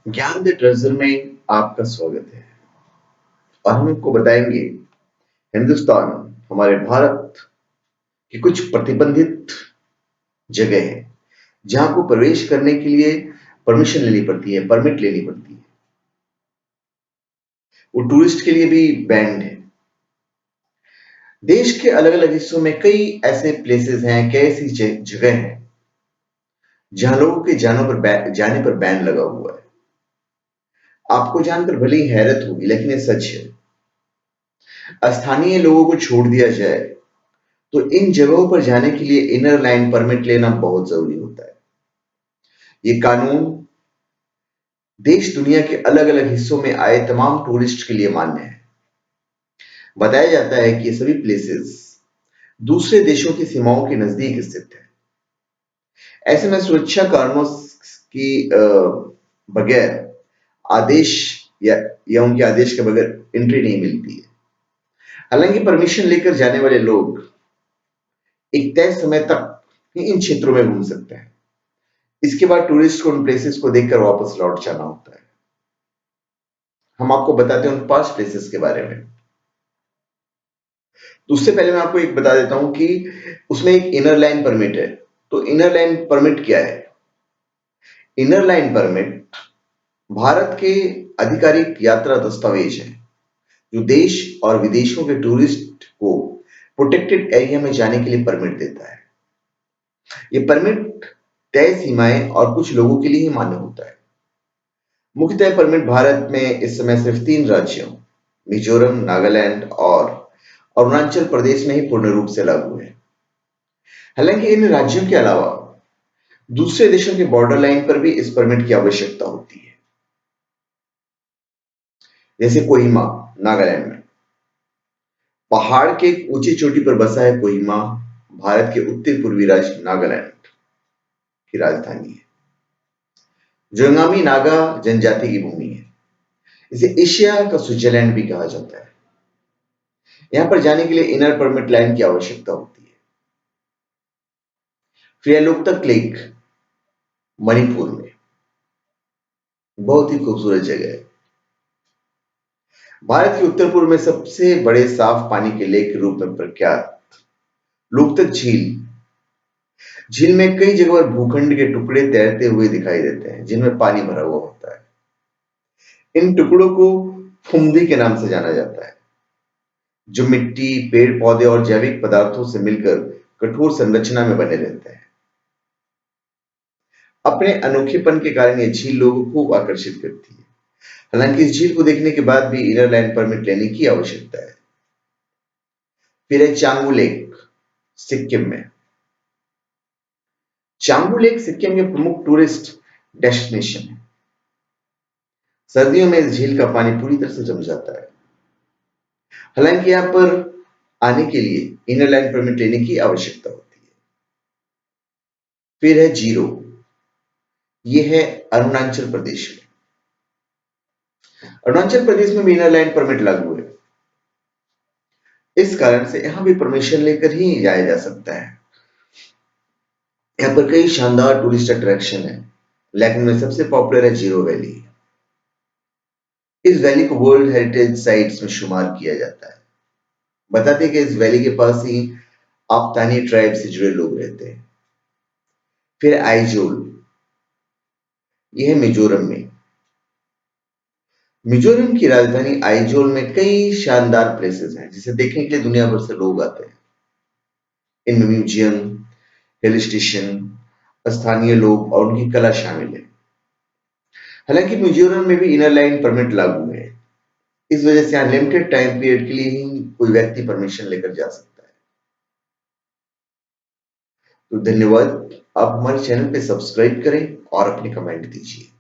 ज्ञान the treasure में आपका स्वागत है और हम आपको बताएंगे हिंदुस्तान हमारे भारत की कुछ प्रतिबंधित जगह है जहां को प्रवेश करने के लिए परमिशन लेनी पड़ती है, परमिट लेनी पड़ती है। वो टूरिस्ट के लिए भी बैंड है। देश के अलग अलग हिस्सों में कई ऐसे प्लेसेस हैं, कई ऐसी जगह हैं जहां लोगों के जाने पर बैन लगा हुआ है। आपको जानकर भले ही हैरत होगी, लेकिन ये सच है। स्थानीय लोगों को छोड़ दिया जाए तो इन जगहों पर जाने के लिए इनर लाइन परमिट लेना बहुत जरूरी होता है। ये कानून देश दुनिया के अलग अलग हिस्सों में आए तमाम टूरिस्ट के लिए मान्य है। बताया जाता है कि ये सभी प्लेसेस दूसरे देशों की सीमाओं के नजदीक स्थित है। ऐसे में सुरक्षा कारणों की बगैर आदेश या उनके आदेश के बगैर एंट्री नहीं मिलती है। हालांकि परमिशन लेकर जाने वाले लोग एक तय समय तक ही इन क्षेत्रों में घूम सकते हैं। इसके बाद टूरिस्ट को उन प्लेसेस को देखकर वापस लौट जाना होता है। हम आपको बताते हैं उन 5 प्लेसेस के बारे में। तो उससे पहले मैं आपको एक बता देता हूं कि उसमें एक इनर लाइन परमिट है। तो इनर लाइन परमिट क्या है? इनर लाइन परमिट भारत के आधिकारिक यात्रा दस्तावेज है जो देश और विदेशों के टूरिस्ट को प्रोटेक्टेड एरिया में जाने के लिए परमिट देता है। ये परमिट तय सीमाएं और कुछ लोगों के लिए ही मान्य होता है। मुख्यतः परमिट भारत में इस समय सिर्फ 3 राज्यों मिजोरम, नागालैंड और अरुणाचल प्रदेश में ही पूर्ण रूप से लागू है। हालांकि इन राज्यों के अलावा दूसरे देशों के बॉर्डर लाइन पर भी इस परमिट की आवश्यकता होती है। जैसे कोहिमा, नागालैंड में पहाड़ के ऊंची चोटी पर बसा है कोहिमा, भारत के उत्तर पूर्वी राज्य नागालैंड की राजधानी है। जोंगामी नागा जनजाति की भूमि है। इसे एशिया का स्विट्जरलैंड भी कहा जाता है। यहां पर जाने के लिए इनर परमिट लाइन की आवश्यकता होती है। फिर लोकतक लेक मणिपुर में बहुत ही खूबसूरत जगह है। भारत के उत्तर पूर्व में सबसे बड़े साफ पानी के लेक के रूप में प्रख्यात लोकतक झील। झील में कई जगह पर भूखंड के टुकड़े तैरते हुए दिखाई देते हैं जिनमें पानी भरा हुआ होता है। इन टुकड़ों को फुमदी के नाम से जाना जाता है जो मिट्टी, पेड़ पौधे और जैविक पदार्थों से मिलकर कठोर संरचना में बने रहते हैं। अपने अनोखेपन के कारण यह झील लोगों को खूब आकर्षित करती है। हालांकि इस झील को देखने के बाद भी इनर लाइन परमिट लेने की आवश्यकता है। फिर है चांगू लेक सिक्किम में। चांगू लेक सिक्किम के प्रमुख टूरिस्ट डेस्टिनेशन है। सर्दियों में इस झील का पानी पूरी तरह से जम जाता है। हालांकि यहां पर आने के लिए इनर लाइन परमिट लेने की आवश्यकता होती है। फिर है जीरो, यह है अरुणाचल प्रदेश में। अरुणाचल प्रदेश में भी इनर लाइन परमिट लागू है। इस कारण से यहां भी परमिशन लेकर ही जाया जा सकता है। यहाँ पर कई शानदार टूरिस्ट अट्रैक्शन है, लेकिन में सबसे पॉपुलर है जीरो वैली। इस वैली को वर्ल्ड हेरिटेज साइट्स में शुमार किया जाता है। बताते हैं कि इस वैली के पास ही आपतानी ट्राइब से जुड़े लोग रहते हैं। फिर आइजोल, यह है मिजोरम में। मिजोरम की राजधानी आइजोल में कई शानदार प्लेसेस हैं जिसे देखने के लिए दुनिया भर से लोग आते हैं। इनमें म्यूजियम, हिल स्टेशन, स्थानीय लोग और उनकी कला शामिल है। हालांकि मिजोरम में भी इनर लाइन परमिट लागू है। इस वजह से यहाँ लिमिटेड टाइम पीरियड के लिए ही कोई व्यक्ति परमिशन लेकर जा सकता है। तो धन्यवाद। आप हमारे चैनल पे सब्सक्राइब करें और अपने कमेंट दीजिए।